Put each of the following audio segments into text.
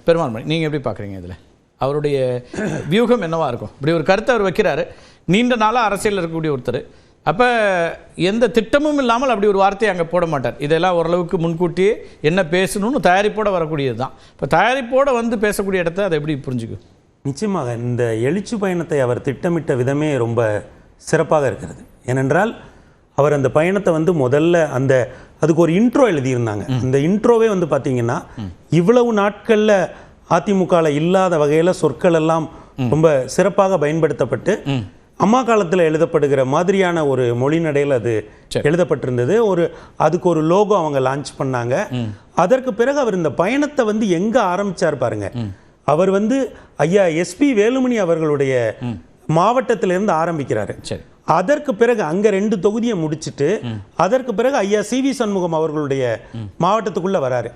பெருமாள் நீங்கள் எப்படி பார்க்குறீங்க இதில் அவருடைய வியூகம் என்னவா இருக்கும்? இப்படி ஒரு கருத்தை அவர் வைக்கிறாரு, நீண்ட நாளாக அரசியலில் இருக்கக்கூடிய ஒருத்தர். அப்போ எந்த திட்டமும் இல்லாமல் அப்படி ஒரு வார்த்தையை அங்கே போட மாட்டார். இதெல்லாம் ஓரளவுக்கு முன்கூட்டியே என்ன பேசணும்னு தயாரிப்போடு வரக்கூடியது தான். இப்போ தயாரிப்போடு வந்து பேசக்கூடிய இடத்த அதை எப்படி புரிஞ்சுக்கும்? நிச்சயமாக இந்த எழுச்சி பயணத்தை அவர் திட்டமிட்ட விதமே ரொம்ப சிறப்பாக இருக்கிறது. ஏனென்றால் அவர் அந்த பயணத்தை வந்து முதல்ல அதுக்கு ஒரு இன்ட்ரோ எழுதியிருந்தாங்க. அந்த இன்ட்ரோவே வந்து பார்த்தீங்கன்னா இவ்வளவு நாட்களில் அதிமுகவில் இல்லாத வகையில் சொற்கள் எல்லாம் ரொம்ப சிறப்பாக பயன்படுத்தப்பட்டு அம்மா காலத்தில் எழுதப்படுகிற மாதிரியான ஒரு மொழி நடையில் அது எழுதப்பட்டிருந்தது. அதுக்கு ஒரு லோகோ அவங்க லான்ச் பண்ணாங்க. அதற்கு பிறகு அவர் இந்த பயணத்தை வந்து எங்கே ஆரம்பித்தார் பாருங்க. அவர் வந்து ஐயா எஸ்பி வேலுமணி அவர்களுடைய மாவட்டத்திலிருந்து ஆரம்பிக்கிறாரு. அதற்கு பிறகு அங்க 2 தொகுதியை முடிச்சுட்டு அதற்கு பிறகு ஐயா சிவி சண்முகம் அவர்களுடைய மாவட்டத்துக்குள்ள வராரு.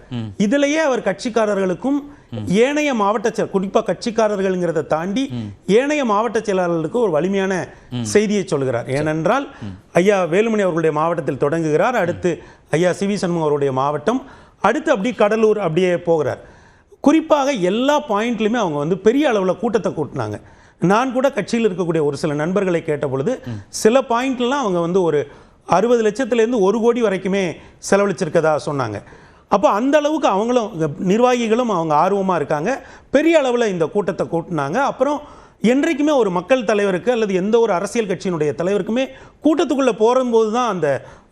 இதுலயே அவர் கட்சிக்காரர்களுக்கும் ஏனைய மாவட்ட குறிப்பா கட்சிக்காரர்கள்ங்கிறத தாண்டி ஏனைய மாவட்ட செயலாளர்களுக்கு ஒரு வலிமையான செய்தியை சொல்கிறார். ஏனென்றால் ஐயா வேலுமணி அவர்களுடைய மாவட்டத்தில் தொடங்குகிறார், அடுத்து ஐயா சிவி சண்முகம் அவருடைய மாவட்டம், அடுத்து அப்படி கடலூர் அப்படியே போகிறார். குறிப்பாக எல்லா பாயிண்ட்லையுமே அவங்க வந்து பெரிய அளவில் கூட்டத்தை கூட்டினாங்க. நான் கூட கட்சியில் இருக்கக்கூடிய ஒரு சில நண்பர்களை கேட்ட பொழுது சில பாயிண்ட்லாம் அவங்க வந்து ஒரு 60 லட்சத்துலேருந்து 1 கோடி வரைக்குமே செலவழிச்சிருக்கதா சொன்னாங்க. அப்போ அந்த அளவுக்கு அவங்களும் நிர்வாகிகளும் அவங்க ஆர்வமாக இருக்காங்க. பெரிய அளவில் இந்த கூட்டத்தை கூட்டினாங்க. அப்புறம் என்றைக்குமே ஒரு மக்கள் தலைவருக்கு அல்லது எந்த ஒரு அரசியல் கட்சியினுடைய தலைவருக்குமே கூட்டத்துக்குள்ளே போகும்போது தான் அந்த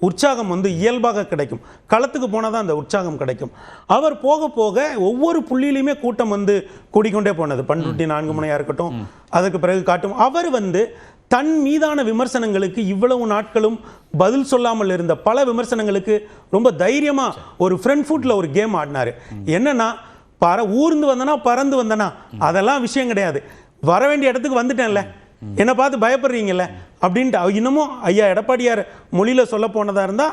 உற்சாகம் வந்து இயல்பாக கிடைக்கும். களத்துக்கு போனால் தான் அந்த உற்சாகம் கிடைக்கும். அவர் போக போக ஒவ்வொரு புள்ளியிலையுமே கூட்டம் வந்து கூடிக்கொண்டே போனது. பண்ருட்டி 4 முனையாக இருக்கட்டும், அதுக்கு பிறகு காட்டும். அவர் வந்து தன் மீதான விமர்சனங்களுக்கு இவ்வளவு நாட்களும் பதில் சொல்லாமல் இருந்த பல விமர்சனங்களுக்கு ரொம்ப தைரியமாக ஒரு ஃப்ரண்ட் ஃபுட்டில் ஒரு கேம் ஆடினார். என்னன்னா ஊர்ந்து வந்தனா பறந்து வந்தனா அதெல்லாம் விஷயம் கிடையாது, வர வேண்டிய இடத்துக்கு வந்துட்டேன்ல, என்னை பார்த்து பயப்படுறீங்கல்ல அப்படின்ட்டு. இன்னமும் ஐயா எடப்பாடியார் மொழியில் சொல்ல போனதா இருந்தா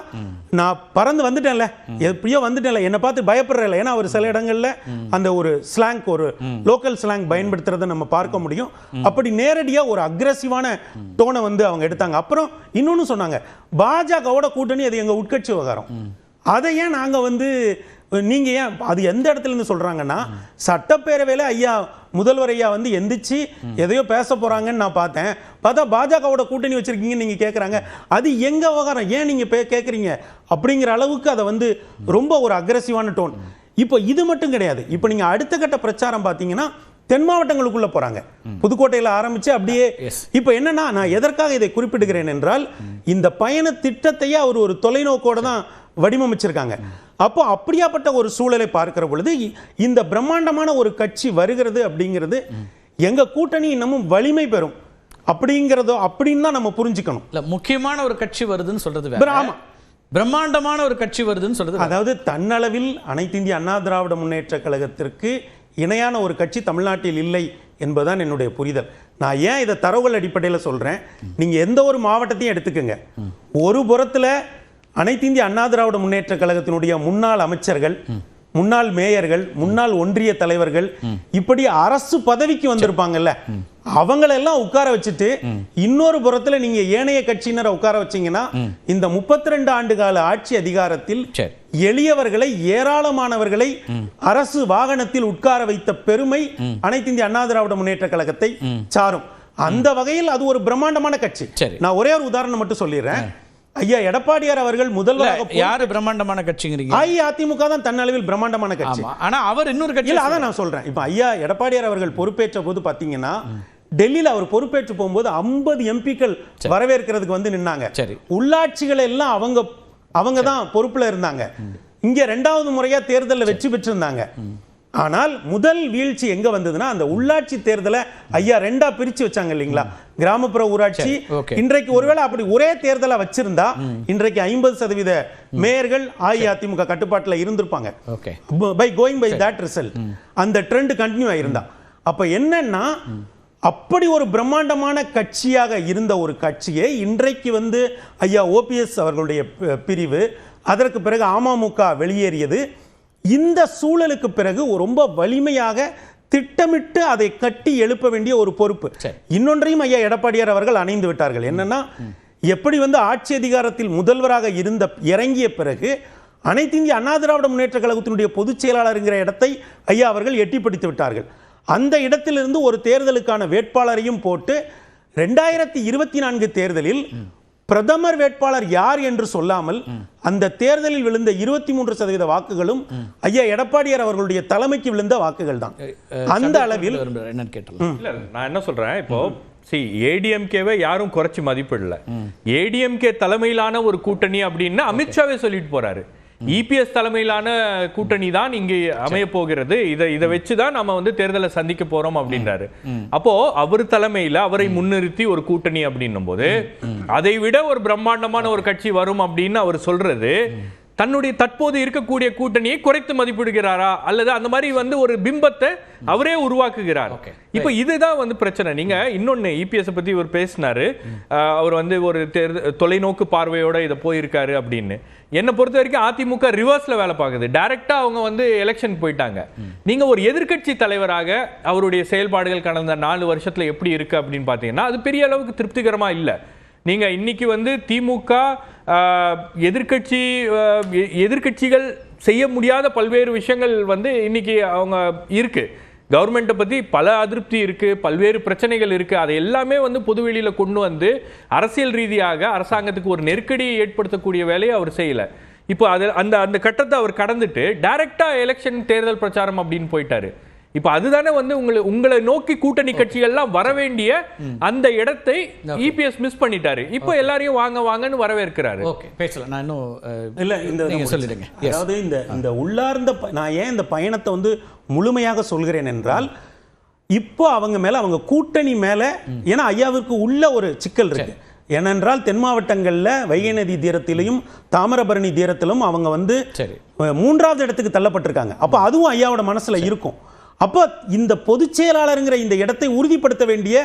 நான் பறந்து வந்துட்டேன்ல, எப்படியோ வந்துட்டேன்ல, என்னை பார்த்து பயப்படுறல. ஏன்னா அவர் சில இடங்கள்ல அந்த ஒரு ஸ்லாங், ஒரு லோக்கல் ஸ்லாங் பயன்படுத்துறதை நம்ம பார்க்க முடியும். அப்படி நேரடியாக ஒரு அக்ரெசிவான டோனை வந்து அவங்க எடுத்தாங்க. அப்புறம் இன்னொன்னு சொன்னாங்க, பாஜகவோட கூட்டணி அது எங்க உட்கட்சி விவகாரம், அதை ஏன் நாங்க வந்து நீங்க ஏன் அது எந்த இடத்துல இருந்து சொல்றாங்கன்னா சட்டப்பேரவையில் ஐயா முதல்வர் ஐயா வந்து எந்திரிச்சு எதையோ பேச போறாங்கன்னு நான் பார்த்தா பாஜகவோட கூட்டணி வச்சிருக்கீங்கன்னு நீங்க கேட்குறாங்க, அது எங்க விவகாரம், ஏன் நீங்க கேட்குறீங்க அப்படிங்கிற அளவுக்கு அதை வந்து ரொம்ப ஒரு அக்ரெசிவான டோன். இப்போ இது மட்டும் கிடையாது, இப்போ நீங்க அடுத்த கட்ட பிரச்சாரம் பார்த்தீங்கன்னா தென் மாவட்டங்களுக்குள்ள போறாங்க. புதுக்கோட்டையில் ஆரம்பிச்சு அப்படியே இப்போ என்னன்னா, நான் எதற்காக இதை குறிப்பிடுகிறேன் என்றால் இந்த பயண திட்டத்தையே அவர் ஒரு தொலைநோக்கோட தான் வடிவமைச்சிருக்காங்க. அப்போ அப்படியாப்பட்ட ஒரு சூழலை பார்க்கிற பொழுது இந்த பிரம்மாண்டமான ஒரு கட்சி வருகிறது அப்படிங்கிறது எங்க கூட்டணி இன்னமும் வலிமை பெறும் அப்படிங்கிறதோ அப்படின்னு தான் நம்ம புரிஞ்சுக்கணும். இல்ல முக்கியமான ஒரு கட்சி வருதுன்னு சொல்றது, ஆமா பிரம்மாண்டமான ஒரு கட்சி வருதுன்னு சொல்றது, அதாவது தன்னளவில் அனைத்து இந்திய அண்ணா திராவிட முன்னேற்ற கழகத்திற்கு இணையான ஒரு கட்சி தமிழ்நாட்டில் இல்லை என்பதுதான் என்னுடைய புரிதல். நான் ஏன் இதை தரவுகள் அடிப்படையில் சொல்றேன், நீங்க எந்த ஒரு மாவட்டத்தையும் எடுத்துக்கங்க, ஒரு புறத்துல அனைத்து இந்திய அண்ணா திராவிட முன்னேற்ற கழகத்தினுடைய முன்னாள் அமைச்சர்கள், முன்னாள் மேயர்கள், முன்னாள் ஒன்றிய தலைவர்கள், இப்படி அரசு பதவிக்கு வந்திருப்பாங்கல்ல, அவங்களெல்லாம் உட்கார வச்சுட்டு இன்னொரு புறத்துல நீங்க ஏனைய கட்சியினரை உட்கார வச்சீங்கன்னா இந்த 32 ஆண்டு கால ஆட்சி அதிகாரத்தில் எளியவர்களை, ஏராளமானவர்களை அரசு வாகனத்தில் உட்கார வைத்த பெருமை அனைத்து இந்திய அண்ணா திராவிட முன்னேற்ற கழகத்தை சாரும். அந்த வகையில் அது ஒரு பிரம்மாண்டமான கட்சி. நான் ஒரே ஒரு உதாரணம் மட்டும் சொல்லிடுறேன். ஐயா எடப்பாடியார் அவர்கள் முதல்வராக யாரு பிரம்மாண்டமான கட்சிங்கிறீங்க? அஇஅதிமுக தான் தன்னளவில் பிரம்மாண்டமான கட்சி. ஆனா அவர் இன்னொரு கட்சி இல்ல, அதான் நான் சொல்றேன். இப்ப ஐயா எடப்பாடியார் அவர்கள் பொறுப்பேற்ற போது பாத்தீங்கன்னா டெல்லியில அவர் பொறுப்பேற்று போகும்போது 50 எம்பிக்கள் வரவேற்கிறதுக்கு வந்து நின்னாங்க. உள்ளாட்சிகள் எல்லாம் அவங்க தான் பொறுப்புல இருந்தாங்க. இங்க 2வது முறையா தேர்தலில் வெற்றி பெற்றிருந்தாங்க. ஆனால் முதல் வீழ்ச்சி எங்க வந்ததுன்னா அந்த உள்ளாட்சி தேர்தலை ஐயா 2ஆ பிரிச்சு வச்சாங்க இல்லைங்களா, கிராமப்புற ஊராட்சி. இன்றைக்கு ஒருவேளை அப்படி ஒரே தேர்தலா வச்சிருந்தா இன்றைக்கு 50% மேயர்கள் அஇஅதிமுக கட்டுப்பாட்டில் இருந்திருப்பாங்க. By going by that result அந்த ட்ரெண்ட் கண்டினியூ ஆயிருந்தா. அப்ப என்னன்னா அப்படி ஒரு பிரம்மாண்டமான கட்சியாக இருந்த ஒரு கட்சியை இன்றைக்கு வந்து ஐயா ஓபிஎஸ் அவர்களுடைய பிரிவு, அதற்கு பிறகு அமமுக வெளியேறியது. இந்த சூழலுக்கு பிறகு ரொம்ப வலிமையாக திட்டமிட்டு அதை கட்டி எழுப்ப வேண்டிய ஒரு பொறுப்பு. இன்னொன்றையும் ஐயா எடப்பாடியார் அவர்கள் அணைந்து விட்டார்கள். என்னன்னா எப்படி வந்து ஆட்சி அதிகாரத்தில் முதல்வராக இறங்கிய பிறகு அனைத்து இந்திய அண்ணா திராவிட முன்னேற்ற கழகத்தினுடைய பொதுச் செயலாளருங்கிற இடத்தை ஐயா அவர்கள் எட்டி பிடித்து விட்டார்கள். அந்த இடத்திலிருந்து ஒரு தேர்தலுக்கான வேட்பாளரையும் போட்டு 2024 தேர்தலில் பிரதமர் வேட்பாளர் யார் என்று சொல்லாமல் அந்த தேர்தலில் விழுந்த 23% வாக்குகளும் ஐயா எடப்பாடியார் அவர்களுடைய தலைமைக்கு விழுந்த வாக்குகள் தான். அந்த அளவில் நான் என்ன சொல்றேன், இப்போ ஏடிஎம்கேவை யாரும் குறைச்சி மதிப்பிடல. ஏடிஎம்கே தலைமையிலான ஒரு கூட்டணி அப்படின்னு அமித்ஷாவே சொல்லிட்டு போறாரு. இபிஎஸ் தலைமையிலான கூட்டணி தான் இங்கே அமைய போகிறது, இதை வச்சுதான் நம்ம வந்து தேர்தலை சந்திக்க போறோம் அப்படின்றாரு. அப்போ அவர் தலைமையில அவரை முன்னிறுத்தி ஒரு கூட்டணி அப்படின்னும் போது அதை விட ஒரு பிரம்மாண்டமான ஒரு கட்சி வரும் அப்படின்னு அவர் சொல்றது தன்னுடைய தற்போது இருக்கக்கூடிய கூட்டணியை குறைத்து மதிப்பிடுகிறாரா அல்லது அந்த மாதிரி வந்து ஒரு பிம்பத்தை அவரே உருவாக்குகிறார். இப்ப இதுதான் வந்து பிரச்சனை. நீங்க இன்னொன்னு இபிஎஸ் பத்தி இவர் பேசினாரு, அவர் வந்து ஒரு தொலைநோக்கு பார்வையோட இதை போயிருக்காரு அப்படின்னு. என்னை பொறுத்த வரைக்கும் அதிமுக ரிவர்ஸ்ல வேலை பார்க்குது. டைரக்டா அவங்க வந்து எலெக்ஷன் போயிட்டாங்க. நீங்க ஒரு எதிர்க்கட்சி தலைவராக அவருடைய செயல்பாடுகள் கடந்த 4 வருஷத்துல எப்படி இருக்கு அப்படின்னு பாத்தீங்கன்னா அது பெரிய அளவுக்கு திருப்திகரமா இல்லை. நீங்க இன்னைக்கு வந்து திமுக எதிர்க்கட்சிகள் செய்ய முடியாத பல்வேறு விஷயங்கள் வந்து இன்னைக்கு அவங்க இருக்கு. கவர்மெண்ட்டை பத்தி பல அதிருப்தி இருக்கு, பல்வேறு பிரச்சனைகள் இருக்கு. அதை எல்லாமே வந்து பொதுவெளியில கொண்டு வந்து அரசியல் ரீதியாக அரசாங்கத்துக்கு ஒரு நெருக்கடியை ஏற்படுத்தக்கூடிய வேலையை அவர் செய்யல. இப்போ அது அந்த கட்டத்தை அவர் கடந்துட்டு டைரக்டா எலெக்ஷன் தேர்தல் பிரச்சாரம் அப்படின்னு போயிட்டாரு. இப்ப அதுதானே வந்து உங்களை நோக்கி கூட்டணி கட்சிகள்லாம் வர வேண்டிய அந்த இடத்தை இபிஎஸ் மிஸ் பண்ணிட்டாரு. இப்போ எல்லாரையும் வாங்கன்னு வரவேற்கிறாரு. ஓகே, பேசலாம். நான் இன்னும் இல்ல இந்த சொல்லிடுங்க. அதாவது இந்த உள்ளார்ந்த நான் ஏன் இந்த பயணத்தை வந்து முழுமையாக சொல்கிறேன் என்றால் இப்போ அவங்க மேல அவங்க கூட்டணி மேல, ஏன்னா ஐயாவிற்கு உள்ள ஒரு சிக்கல் இருக்கு. ஏனென்றால் தென் மாவட்டங்களில் வைகை நதி தீரத்திலையும் தாமிரபரணி தீரத்திலும் அவங்க வந்து 3வது இடத்துக்கு தள்ளப்பட்டிருக்காங்க. அப்போ அதுவும் ஐயாவோட மனசுல இருக்கும். அப்போ இந்த பொதுச் செயலாளருங்கிற இந்த இடத்தை உறுதிப்படுத்த வேண்டிய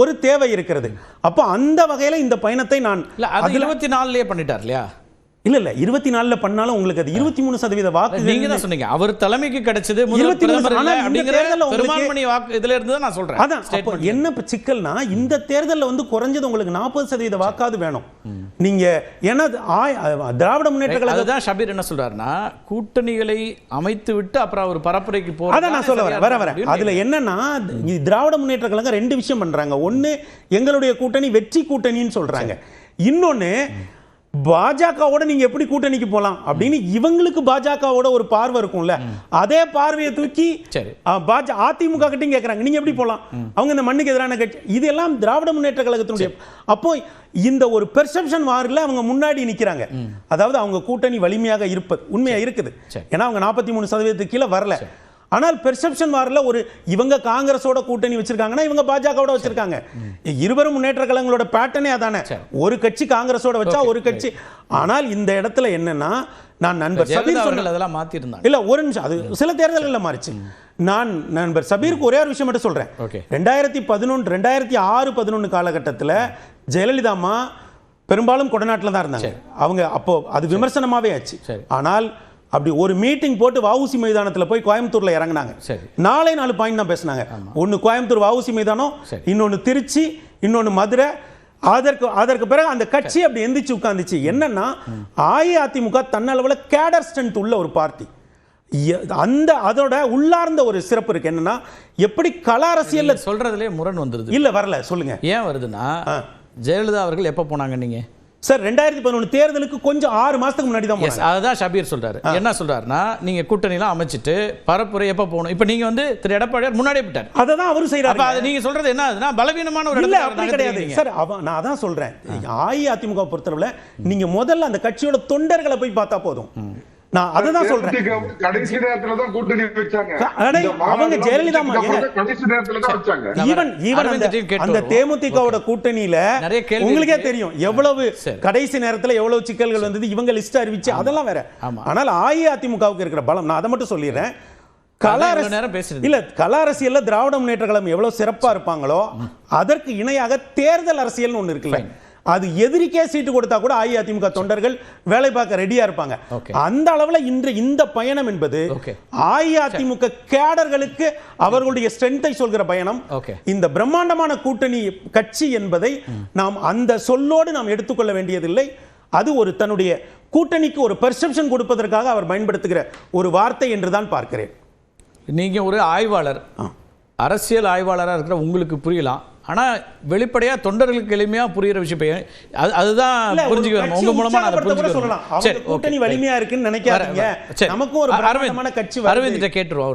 ஒரு தேவை இருக்கிறது. அப்போ அந்த வகையில இந்த பயணத்தை நான் 24லயே பண்ணிட்டார் இல்லையா? இல்ல 24ல பண்ணாலும் உங்களுக்கு அது 23% வாக்கு நீங்க தான் சொன்னீங்க. அவர் தலைமைக்கு கிடைச்சது பெரும்பான்மை வாக்கு இதுல இருந்து தான் நான் சொல்றேன். அதான் என்ன சிக்கல்னா இந்த தேர்தல்ல வந்து குறைஞ்சது உங்களுக்கு 40% வாக்காவது வேணும். நீங்க ஏன்னா திராவிட முன்னேற்ற கழகம் தான் ஷபீர் என்ன சொல்றாருன்னா கூட்டணிகளை அமைத்து விட்டு அப்புறம் ஒரு பரப்புரைக்கு போற. அதான் நான் சொல்ல வரேன். அதுல என்னன்னா திராவிட முன்னேற்ற கழகம் 2 விஷயம் பண்றாங்க. ஒன்னு எங்களுடைய கூட்டணி வெற்றி கூட்டணின்னு சொல்றாங்க. இன்னொன்னு பாஜகவோட நீங்க எப்படி கூட்டணிக்கு போலாம் அப்படின்னு இவங்களுக்கு பாஜகவோட ஒரு பார்வை இருக்கும்ல, அதே பார்வையை தூக்கி அதிமுக கிட்டையும் கேட்கறாங்க நீங்க எப்படி போலாம், அவங்க இந்த மண்ணுக்கு எதிரான கட்சி. இதெல்லாம் திராவிட முன்னேற்ற கழகத்தினுடைய அப்போ இந்த ஒரு பெர்செப்ஷன் வாரில் அவங்க முன்னாடி நிக்கிறாங்க. அதாவது அவங்க கூட்டணி வலிமையாக இருப்பது உண்மையா இருக்குது. ஏன்னா அவங்க 43% கீழே வரல. ஆனால் பெர்செப்ஷன் வாரில் ஒரு இவங்க காங்கிரஸோட கூட்டணி வச்சிருக்காங்கன்னா இவங்க பாஜகவோட வச்சிருக்காங்க. இருவரும் முன்னேற்ற கழகங்களோட பேட்டர்னே அதானே, ஒரு கட்சி காங்கிரஸோட வச்சா ஒரு கட்சி. ஆனால் இந்த இடத்துல என்னன்னா நான் நண்பர் சபீர் அதெல்லாம் மாத்தி இருந்தாங்க. இல்ல ஒரு நிமிஷம், அது சில தேர்தல்கள்ல மாறிச்சு. நான் நண்பர் சபீருக்கு ஒரே ஒரு விஷயம் மட்டும் சொல்றேன். 2006-11 காலகட்டத்தில் ஜெயலலிதா அம்மா பெரும்பாலும் கொடநாட்டில் தான் இருந்தாங்க. அவங்க அப்போ அது விமர்சனமாவே ஆச்சு. ஆனால் அப்படி ஒரு மீட்டிங் போட்டு வஉசி மைதானத்தில் போய் கோயம்புத்தூர்ல இறங்கினாங்க. 4 பாயிண்ட் தான் பேசினாங்க. ஒன்னு கோயம்புத்தூர் வஉசி மைதானம், இன்னொன்னு திருச்சி, இன்னொன்னு மதுரை. அதற்கு பிறகு அந்த கட்சி அப்படி எந்திரிச்சு உட்கார்ந்துச்சு. என்னன்னா அஇஅதிமுக தன்னளவுல கேடர் ஸ்ட்ரென்த் உள்ள ஒரு பார்ட்டி. அந்த அதோட உள்ளார்ந்த ஒரு சிறப்பு இருக்கு. என்னன்னா எப்படி கல அரசியல்ல சொல்றதுலயே முரண் வந்துருது. இல்ல வரல, சொல்லுங்க ஏன் வருதுன்னா ஜெயலலிதா அவர்கள் எப்ப போனாங்க நீங்க சார் 2011 தேர்தலுக்கு கொஞ்சம் 6 மாசத்துக்கு முன்னாடி தான் போனாங்க. அதுதான் ஷபீர் சொல்றாரு. என்ன சொல்றாருன்னா நீங்க கூட்டணிலாம் அமைச்சிட்டு பரப்புரை எப்ப போகணும். இப்போ நீங்க வந்து திரு எடப்பாடியார் முன்னாடியே விட்டார். அததான் அவரு செய்யறாரு. அப்ப அது நீங்க சொல்றது என்ன ஆகுதுன்னா பலவீனமான ஒரு இடத்துல அப்படி கிடையாது சார். நான் அதான் சொல்றேன், அஇஅதிமுக பொறுத்தளவுல நீங்க முதல்ல அந்த கட்சியோட தொண்டர்களை போய் பார்த்தா போதும். நான் அததான் சொல்றேன். கடைசி நேரத்துல தான் கூட்டணி வச்சாங்க. அவங்க ஜெயலலிதா கடைசி நேரத்துல தான் வச்சாங்க. ஈவன் அந்த தேமுதிகவோட கூட்டணியில உங்களுக்கே தெரியும் எவ்வளவு கடைசி நேரத்துல எவ்வளவு சிக்கல்கள் வந்தது. இவங்க லிஸ்ட் அறிவிச்சு அதெல்லாம் வேற. ஆனால் அஇஅதிமுகவுக்கு இருக்கிற பலம் நான் அதை மட்டும் சொல்லிடுறேன். கல அரசியல்ல திராவிட முன்னேற்ற கழகம் எவ்வளவு சிறப்பா இருப்பாங்களோ அதற்கு இணையாக தேர்தல் அரசியல் ஒண்ணு இருக்குல்ல, அது எதிரிக்கே சீட்டு கொடுத்தா கூட அஇஅதிமுக தொண்டர்கள் வேலை பார்க்க ரெடியா இருப்பாங்க. அந்த அளவுல இன்று இந்த பயணம் என்பது அஇஅதிமுக கேடர்களுக்கு அவர்களுடைய ஸ்ட்ரென்த்தை சொல்கிற பயணம். இந்த பிரம்மாண்டமான கூட்டணி கட்சி என்பதை நாம் அந்த சொல்லோடு நாம் எடுத்துக்கொள்ள வேண்டியதில்லை. அது ஒரு தன்னுடைய கூட்டணிக்கு ஒரு பெர்செப்ஷன் கொடுப்பதற்காக அவர் பயன்படுத்துகிற ஒரு வார்த்தை என்று தான் பார்க்கிறேன். நீங்க ஒரு ஆய்வாளர், அரசியல் ஆய்வாளராக இருக்கிற உங்களுக்கு புரியலாம். ஆனா வெளிப்படையா தொண்டர்களுக்கு எளிமையா புரியுற விஷயம் அதுதான் புரிஞ்சுக்கணும். உங்க மூலமா நான் புரிஞ்சுக்கிறேன். கூட்டணி வலிமையா இருக்குன்னு நினைக்காதீங்க. நமக்கும் ஒரு பிரபலமான கட்சி அரவிந்த் கேட்டுருவோம்.